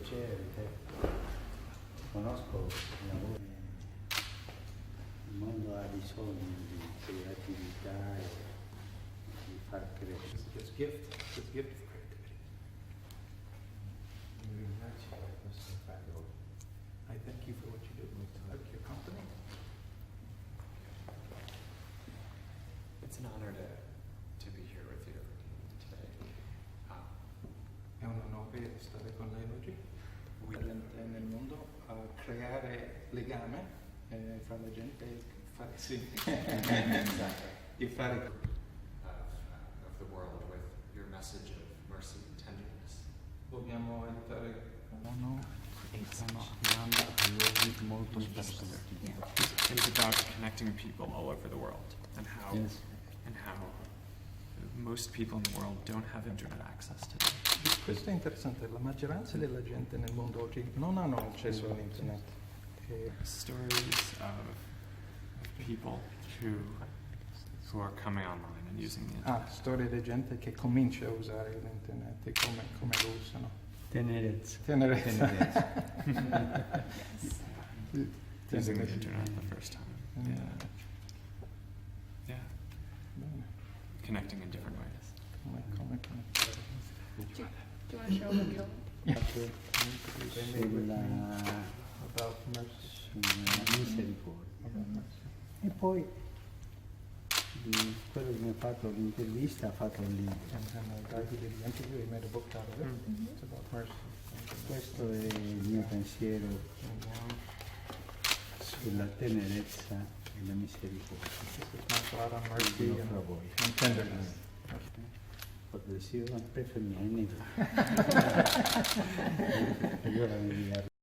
piacere, conosco il lavoro, il mondo ha bisogno di creatività e di far crescere. This gift of creativity. Vi ringrazio per questo lavoro. I thank you for what you do with your company. It's an honor to be here with you today. È un onore stare con lei oggi. Nel mondo a creare legame fra la gente e fare e fare Of the world with your message of mercy and tenderness. vogliamo aiutare l'uomo e stanno arrivando a luoghi molto sperduti. It's about connecting people all over the world and how most people in the world don't have internet access today. Questo è interessante, la maggioranza della gente nel mondo oggi non hanno accesso all'internet. Stories of people who are coming online and using the internet. Storie di gente che comincia a usare l'internet e come lo usano. Tenerezza. Using the internet the first time. Yeah. Bene. Connecting in different ways. Come Do you want to show them? about mercy. Sulla misericordia. E poi di quello che mi ha fatto l'intervista ha fatto un libro. And the guy who did the interview, he made a book out of it. It's about mercy. Questo è il mio pensiero sulla tenerezza e la misericordia. This is my thought on mercy Io fra voi. and tenderness. Progressivo, per me, allora mi